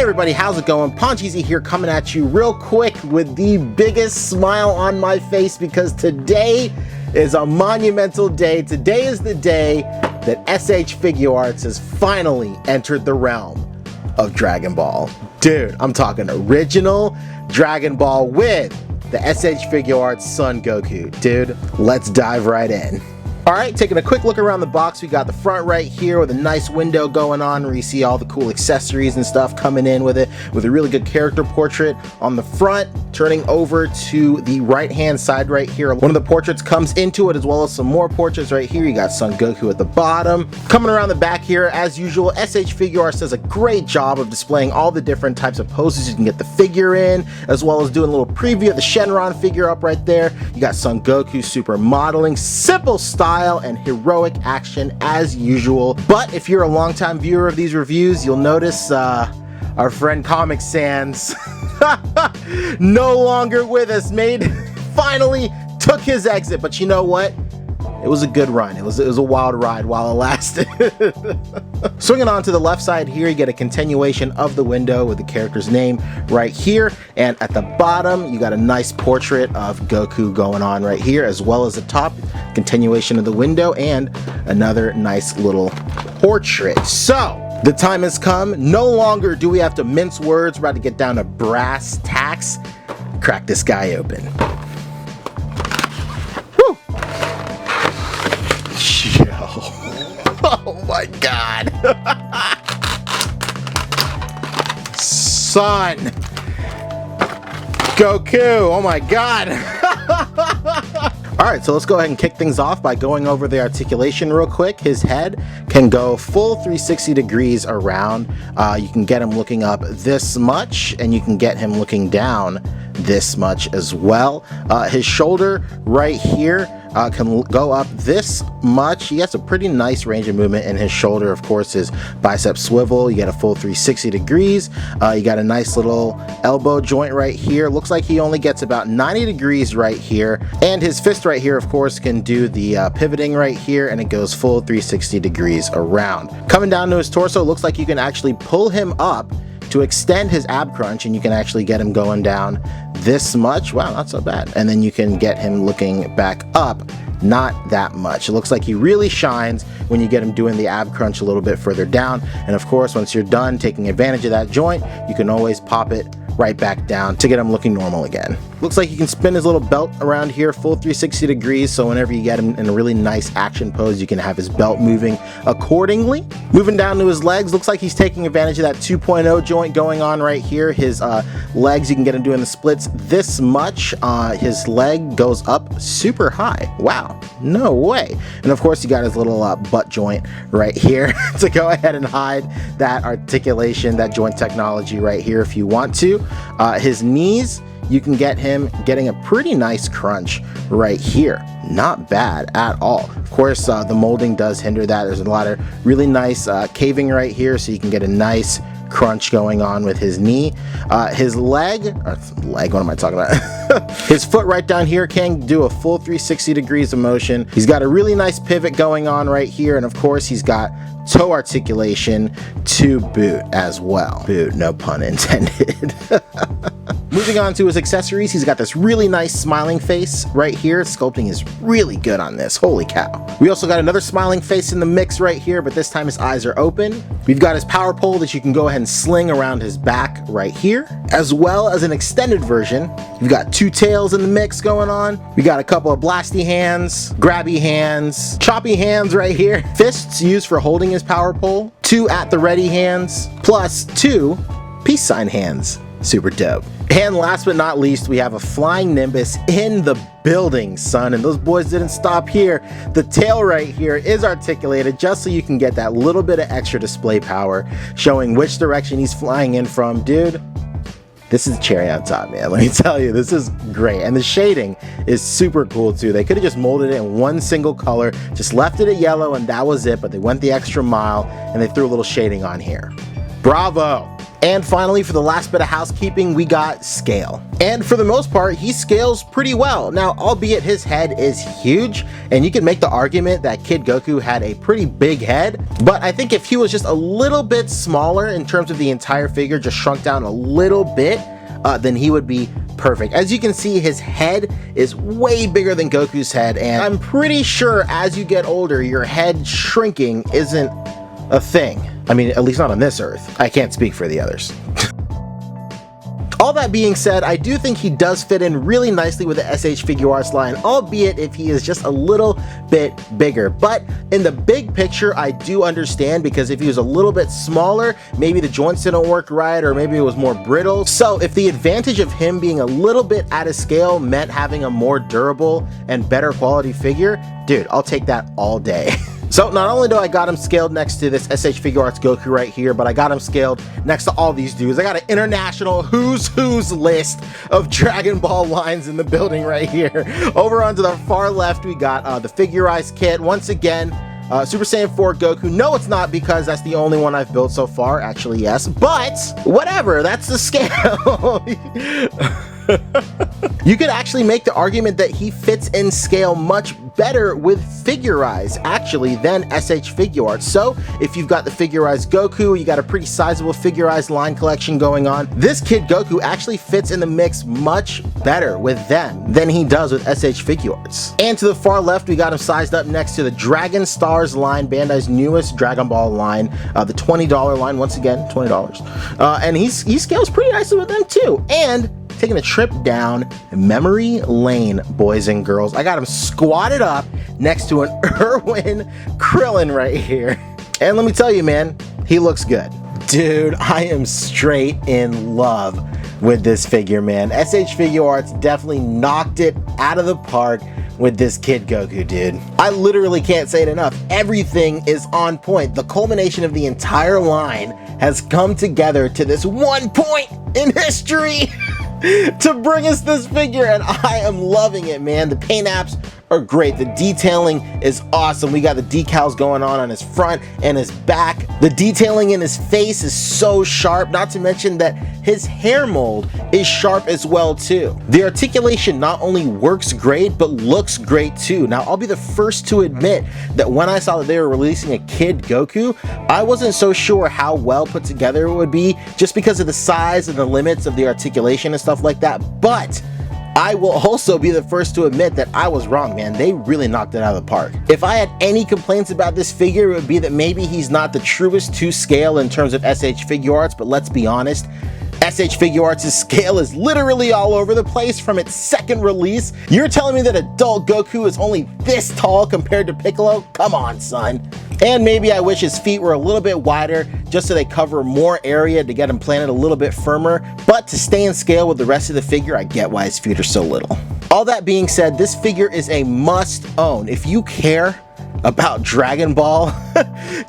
Hey everybody, how's it going? Pancheezey here, coming at you real quick with the biggest smile on my face because today is a monumental day. Today is the day that SH Figuarts has finally entered the realm of Dragon Ball. Dude, I'm talking original Dragon Ball with the SH Figuarts Son Goku. Dude, let's dive right in. Alright, taking a quick look around the box, we got the front right here with a nice window going on where you see all the cool accessories and stuff coming in with it, with a really good character portrait on the front. Turning over to the right hand side right here, one of the portraits comes into it, as well as some more portraits right here. You got Son Goku at the bottom. Coming around the back here, as usual, SH Figuarts does a great job of displaying all the different types of poses you can get the figure in, as well as doing a little preview of the Shenron figure up right there. You got Son Goku super modeling, simple style and heroic action as usual. But if you're a longtime viewer of these reviews, you'll notice our friend Comic Sans no longer with us, finally took his exit. But you know what? It was a good run. It was a wild ride while it lasted. Swinging on to the left side here, you get a continuation of the window with the character's name right here. And at the bottom, you got a nice portrait of Goku going on right here, as well as the top continuation of the window and another nice little portrait. So the time has come. No longer do we have to mince words. We're about to get down to brass tacks. Crack this guy open. Woo! Yo. Oh my God. Son Goku. Oh my God. Alright, so let's go ahead and kick things off by going over the articulation real quick. His head can go full 360 degrees around. You can get him looking up this much, and you can get him looking down this much as well. His shoulder right here can go up this much. He has a pretty nice range of movement in his shoulder. Of course, his bicep swivel, you get a full 360 degrees. You got a nice little elbow joint right here. Looks like he only gets about 90 degrees right here. And his fist right here, of course, can do the pivoting right here, and it goes full 360 degrees around. Coming down to his torso, looks like you can actually pull him up to extend his ab crunch, and you can actually get him going down this much. Wow, not so bad. And then you can get him looking back up, not that much. It looks like he really shines when you get him doing the ab crunch a little bit further down. And of course, once you're done taking advantage of that joint, you can always pop it right back down to get him looking normal again. Looks like you can spin his little belt around here full 360 degrees, so whenever you get him in a really nice action pose, you can have his belt moving accordingly. Moving down to his legs, looks like he's taking advantage of that 2.0 joint going on right here. His legs, you can get him doing the splits this much. His leg goes up super high. Wow, no way. And of course, you got his little butt joint right here to go ahead and hide that articulation, that joint technology right here if you want to. His knees, you can get him getting a pretty nice crunch right here. Not bad at all. Of course, the molding does hinder that. There's a lot of really nice caving right here, so you can get a nice crunch going on with his knee. His leg, what am I talking about? His foot right down here can do a full 360 degrees of motion. He's got a really nice pivot going on right here, and of course he's got toe articulation to boot as well. Boot, no pun intended. Moving on to his accessories, he's got this really nice smiling face right here. Sculpting is really good on this, holy cow. We also got another smiling face in the mix right here, but this time his eyes are open. We've got his power pole that you can go ahead and sling around his back right here, as well as an extended version. You've got two tails in the mix going on. We got a couple of blasty hands, grabby hands, choppy hands right here. Fists used for holding his power pole, two at the ready hands, plus two peace sign hands. Super dope. And last but not least, we have a flying Nimbus in the building, son. And those boys didn't stop here. The tail right here is articulated just so you can get that little bit of extra display power, showing which direction he's flying in from. Dude, this is cherry on top, man. Let me tell you, this is great. And the shading is super cool too. They could have just molded it in one single color, just left it at yellow, and that was it. But they went the extra mile and they threw a little shading on here. Bravo. And finally, for the last bit of housekeeping, we got scale. And for the most part, he scales pretty well. Now, albeit his head is huge, and you can make the argument that Kid Goku had a pretty big head, but I think if he was just a little bit smaller in terms of the entire figure, just shrunk down a little bit, then he would be perfect. As you can see, his head is way bigger than Goku's head, and I'm pretty sure as you get older, your head shrinking isn't a thing. I mean, at least not on this Earth. I can't speak for the others. All that being said, I do think he does fit in really nicely with the SH Figuarts line, albeit if he is just a little bit bigger. But in the big picture, I do understand, because if he was a little bit smaller, maybe the joints didn't work right, or maybe it was more brittle. So if the advantage of him being a little bit out of scale meant having a more durable and better quality figure, dude, I'll take that all day. So not only do I got him scaled next to this SH Figuarts Goku right here, but I got him scaled next to all these dudes. I got an international who's list of Dragon Ball lines in the building right here. Over onto the far left, we got the Figurized kit. Once again, Super Saiyan 4 Goku. No, it's not, because that's the only one I've built so far. Actually, yes, but whatever, that's the scale. You could actually make the argument that he fits in scale much better with Figurized actually than SH Figuarts. So if you've got the Figurized Goku, you got a pretty sizable Figurized line collection going on, this Kid Goku actually fits in the mix much better with them than he does with SH Figuarts. And to the far left, we got him sized up next to the Dragon Stars line, Bandai's newest Dragon Ball line, the $20 line, once again, $20. And he scales pretty nicely with them too. And taking a trip down memory lane, boys and girls, I got him squatted up next to an Irwin Krillin right here. And let me tell you, man, he looks good. Dude, I am straight in love with this figure, man. SH Figuarts definitely knocked it out of the park with this Kid Goku, dude. I literally can't say it enough. Everything is on point. The culmination of the entire line has come together to this one point in history to bring us this figure, and I am loving it, man. The paint apps are great. The detailing is awesome. We got the decals going on his front and his back. The detailing in his face is so sharp, not to mention that his hair mold is sharp as well too. The articulation not only works great, but looks great too. Now, I'll be the first to admit that when I saw that they were releasing a Kid Goku, I wasn't so sure how well put together it would be, just because of the size and the limits of the articulation and stuff like that. But I will also be the first to admit that I was wrong, man. They really knocked it out of the park. If I had any complaints about this figure, it would be that maybe he's not the truest to scale in terms of SH Figuarts, but let's be honest, SH Figuarts' scale is literally all over the place from its second release. You're telling me that adult Goku is only this tall compared to Piccolo? Come on, son. And maybe I wish his feet were a little bit wider, just so they cover more area to get him planted a little bit firmer, but to stay in scale with the rest of the figure, I get why his feet are so little. All that being said, this figure is a must own. If you care about Dragon Ball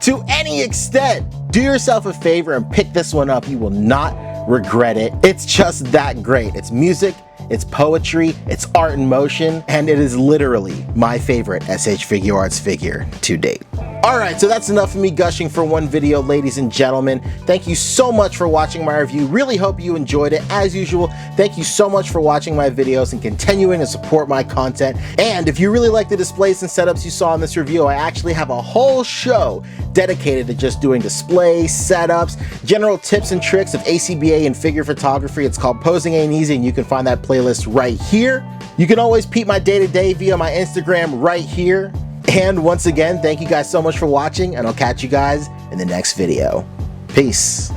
to any extent, do yourself a favor and pick this one up. You will not regret it. It's just that great. It's music, it's poetry, it's art in motion, and it is literally my favorite SH Figuarts figure to date. Alright, so that's enough of me gushing for one video, ladies and gentlemen. Thank you so much for watching my review. Really hope you enjoyed it. As usual, thank you so much for watching my videos and continuing to support my content. And if you really like the displays and setups you saw in this review, I actually have a whole show dedicated to just doing displays, setups, general tips and tricks of ACBA and figure photography. It's called Posing Ain't Easy, and you can find that playlist right here. You can always peep my day-to-day via my Instagram right here. And once again, thank you guys so much for watching, and I'll catch you guys in the next video. Peace.